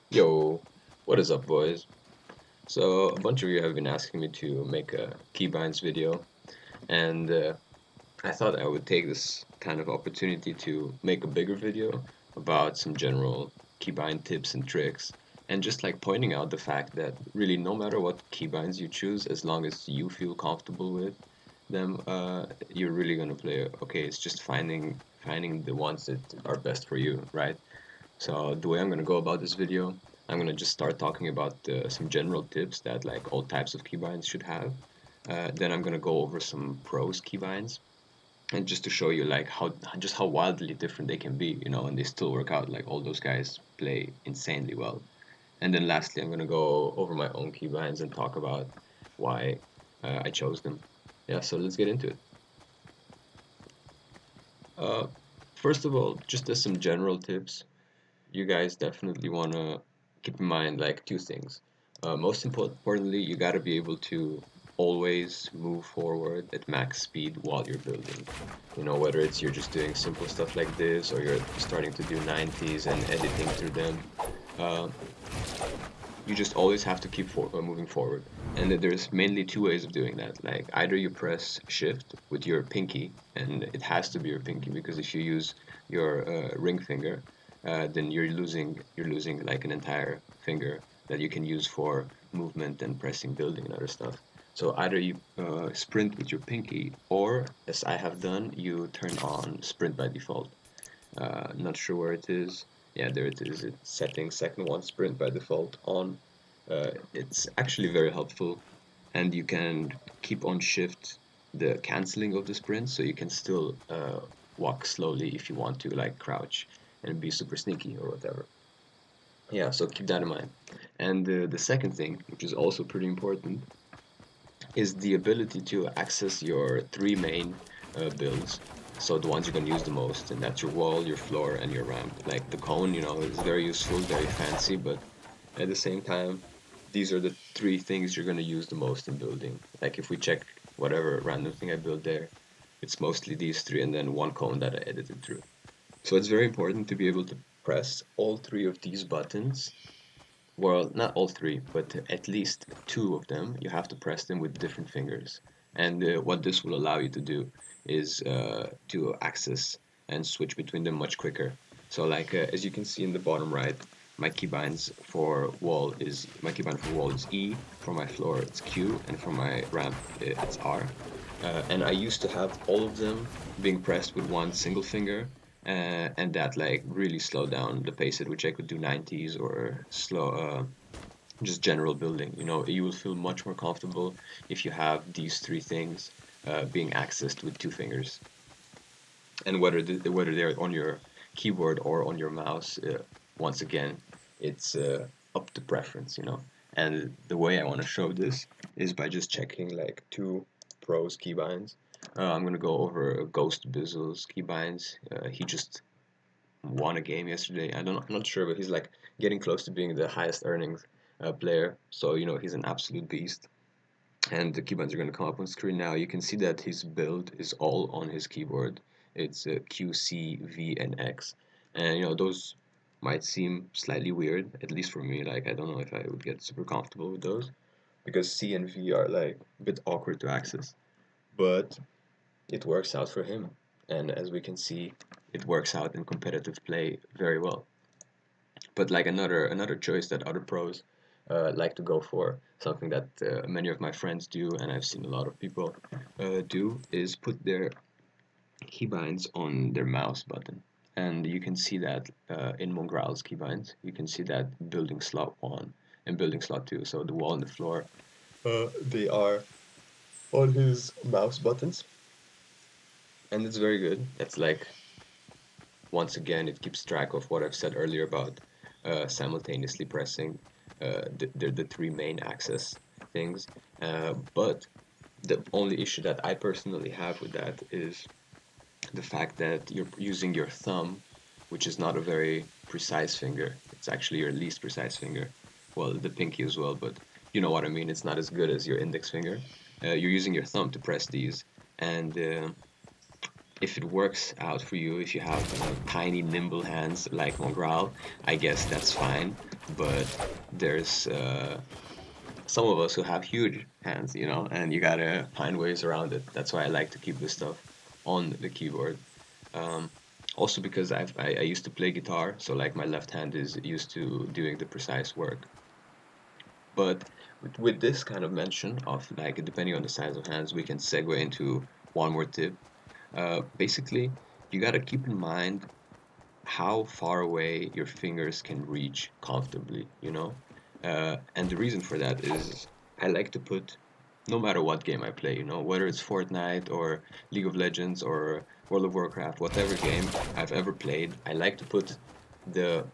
Yo, what is up, boys? So, a bunch of you have been asking me to make a Keybinds video, and I thought I would take this kind of opportunity to make a bigger video about some general keybind tips and tricks, and just like pointing out the fact that really no matter what keybinds you choose, as long as you feel comfortable with them, you're really gonna play okay. It's just finding the ones that are best for you, right? So the way I'm gonna go about this video, I'm gonna just start talking about some general tips that like all types of keybinds should have. Then I'm gonna go over some pros keybinds, and just to show you like how wildly different they can be, and they still work out. Like all those guys play insanely well. And then lastly, I'm gonna go over my own keybinds and talk about why I chose them. Yeah, so let's get into it. Uh, First of all, just as some general tips, you guys definitely want to keep in mind like two things. Most importantly, you got to be able to always move forward at max speed while you're building. Whether it's you're just doing simple stuff like this or you're starting to do 90s and editing through them. Uh, you just always have to keep moving forward. And there's mainly two ways of doing that. Like either you press shift with your pinky, and it has to be your pinky because if you use your ring finger, then you're losing like an entire finger that you can use for movement and pressing, building, and other stuff. So either you sprint with your pinky, or as I have done, you turn on sprint by default. Not sure where it is. Yeah, there it is. It's setting second one sprint by default on. It's actually very helpful, and you can keep on shift the canceling of the sprint, so you can still walk slowly if you want to, like crouch and be super sneaky or whatever. Yeah, so keep that in mind. And the second thing, which is also pretty important, is the ability to access your three main builds. So the ones you're gonna use the most, and that's your wall, your floor, and your ramp. Like the cone, is very useful, very fancy, but at the same time, these are the three things you're gonna use the most in building. Like if we check whatever random thing I built there, it's mostly these three and then one cone that I edited through. So it's very important to be able to press all three of these buttons, well, not all three, but at least two of them. You have to press them with different fingers. And what this will allow you to do is to access and switch between them much quicker. So, like as you can see in the bottom right, my keybind for wall is E, for my floor it's Q, and for my ramp it's R. And I used to have all of them being pressed with one single finger, and that like really slowed down the pace at which I could do 90s or just general building. You will feel much more comfortable if you have these three things being accessed with two fingers. And whether they're on your keyboard or on your mouse, once again, it's up to preference. And the way I want to show this is by just checking like two pros keybinds. I'm gonna go over Ghost Bizzle's keybinds. He just won a game yesterday. I'm not sure, but he's like getting close to being the highest earning player. So he's an absolute beast. And the keybinds are going to come up on screen now. You can see that his build is all on his keyboard. It's Q, C, V, and X. And those might seem slightly weird, at least for me. Like I don't know if I would get super comfortable with those because C and V are like a bit awkward to access. But it works out for him. And as we can see, it works out in competitive play very well. But like another choice that other pros like to go for, something that many of my friends do, and I've seen a lot of people do, is put their keybinds on their mouse button. And you can see that in Mongrel's keybinds. You can see that building slot 1 and building slot 2. So the wall and the floor, they are on his mouse buttons. And it's very good. It's like, once again, it keeps track of what I've said earlier about simultaneously pressing the three main access things. But the only issue that I personally have with that is the fact that you're using your thumb, which is not a very precise finger. It's actually your least precise finger. Well, the pinky as well, but you know what I mean. It's not as good as your index finger. You're using your thumb to press these, and if it works out for you, if you have tiny, nimble hands like Mongrel, I guess that's fine. but there's some of us who have huge hands, you know, and you gotta find ways around it. That's why I like to keep this stuff on the keyboard. Um, Also because I used to play guitar, so like my left hand is used to doing the precise work. But with this kind of mention of like depending on the size of hands, we can segue into one more tip. Basically, you gotta keep in mind how far away your fingers can reach comfortably, you know? And the reason for that is I like to put, no matter what game I play, you know, whether it's Fortnite or League of Legends or World of Warcraft, whatever game I've ever played, I like to put the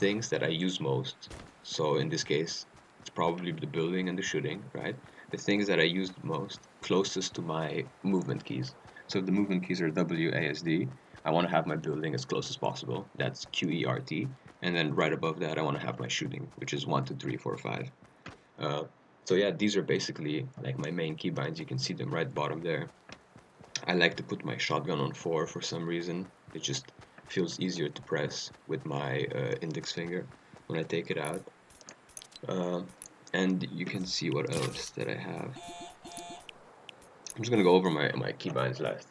things that I use most. So in this case, it's probably the building and the shooting, right? The things that I use the most closest to my movement keys. So if the movement keys are WASD, I want to have my building as close as possible. That's QERT. And then right above that, I want to have my shooting, which is 1, 2, 3, 4, 5. Uh, so yeah, these are basically like my main keybinds. You can see them right bottom there. I like to put my shotgun on 4 for some reason. It just feels easier to press with my index finger when I take it out. Uh, and you can see what else that I have. I'm just gonna go over my keybinds last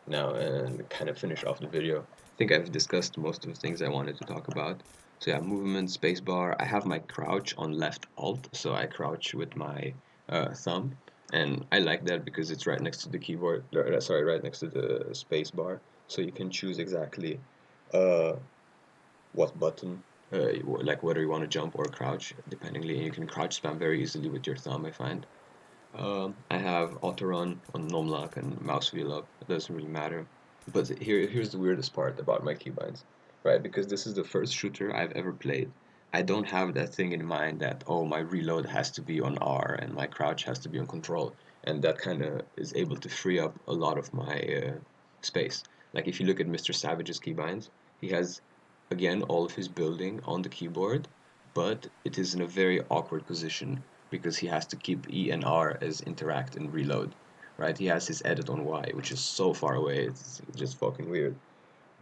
now and kind of finish off the video. I think I've discussed most of the things I wanted to talk about. So yeah, movement, spacebar. I have my crouch on left alt, so I crouch with my thumb, and I like that because it's right next to the keyboard. Sorry, right next to the spacebar, so you can choose exactly uh, what button, like whether you want to jump or crouch, dependingly. And you can crouch spam very easily with your thumb, I find. I have auto run on num lock and mouse wheel up. It doesn't really matter. But here's the weirdest part about my keybinds, right? Because this is the first shooter I've ever played. I don't have that thing in mind that, oh, my reload has to be on R and my crouch has to be on control, and that kind of is able to free up a lot of my space. Like if you look at Mr. Savage's keybinds, he has again all of his building on the keyboard, but it is in a very awkward position because he has to keep E and R as interact and reload, right? He has his edit on Y, which is so far away, it's just fucking weird.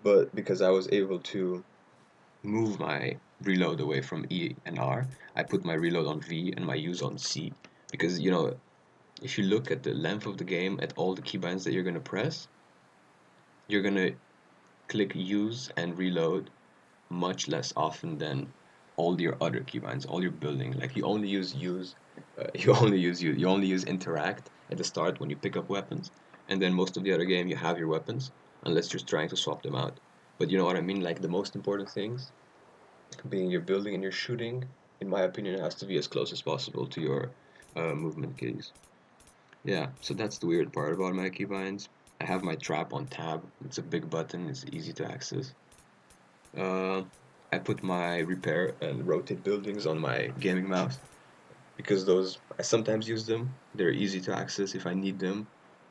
But because I was able to move my reload away from E and R, I put my reload on V and my use on C. Because, you know, if you look at the length of the game, at all the keybinds that you're going to press, you're going to click use and reload much less often than all your other keybinds, all your building. Like you only use, you only use interact at the start when you pick up weapons, and then most of the other game you have your weapons, unless you're trying to swap them out. But you know what I mean? Like the most important things, being your building and your shooting, in my opinion, has to be as close as possible to your movement keys. Yeah, so that's the weird part about my keybinds. I have my trap on tab. It's a big button. It's easy to access. Uh, I put my repair and rotate buildings on my gaming mouse because those I sometimes use them. They're easy to access if I need them.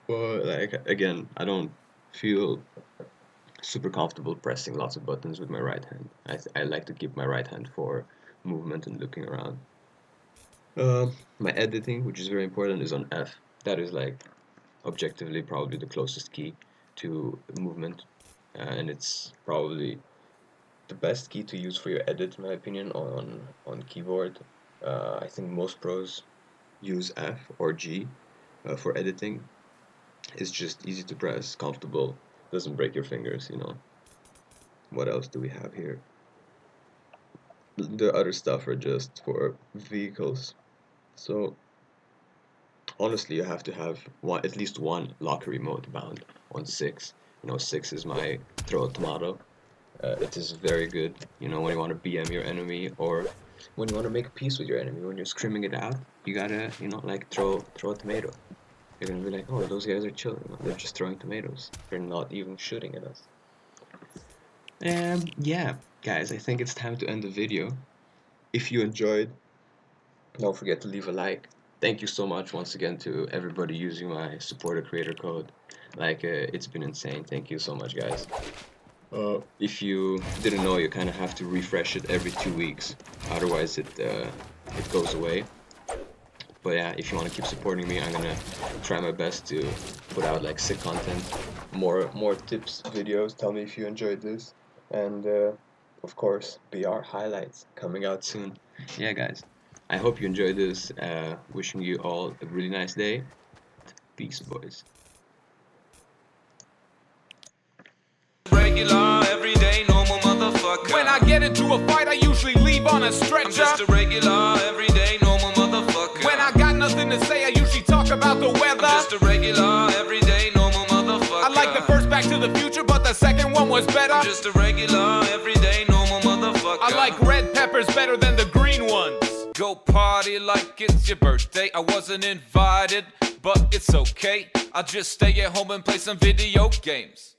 But like again, I don't feel super comfortable pressing lots of buttons with my right hand. I like to keep my right hand for movement and looking around. My editing, which is very important, is on F. That is like objectively probably the closest key to movement, and it's probably the best key to use for your edit, in my opinion, on keyboard. I think most pros use F or G for editing. It's just easy to press, comfortable, doesn't break your fingers, you know. What else do we have here? The other stuff are just for vehicles. So honestly, you have to have at least one locker remote bound on 6. You know, 6 is my throw a tomato. It is very good, you know, when you want to BM your enemy or when you want to make peace with your enemy. When you're screaming it out, you gotta, you know, like throw a tomato. You're gonna be like, oh, those guys are chilling. They're just throwing tomatoes. They're not even shooting at us. Yeah, guys, I think it's time to end the video. If you enjoyed, don't forget to leave a like. Thank you so much once again to everybody using my supporter creator code. Like, it's been insane. Thank you so much, guys. If you didn't know, you kind of have to refresh it every 2 weeks, otherwise it goes away. But yeah, if you want to keep supporting me, I'm gonna try my best to put out like sick content, more tips, videos. Tell me if you enjoyed this, and of course, BR highlights coming out soon. Yeah, guys, I hope you enjoyed this. Wishing you all a really nice day. Peace, boys. Regular, everyday, normal motherfucker. When I get into a fight, I usually leave on a stretcher. I'm just a regular, everyday, normal motherfucker. When I got nothing to say, I usually talk about the weather. I'm just a regular, everyday, normal motherfucker. I like the first Back to the Future, but the second one was better. I'm just a regular, everyday, normal motherfucker. I like red peppers better than the green ones. Go party like it's your birthday. I wasn't invited, but it's okay. I'll just stay at home and play some video games.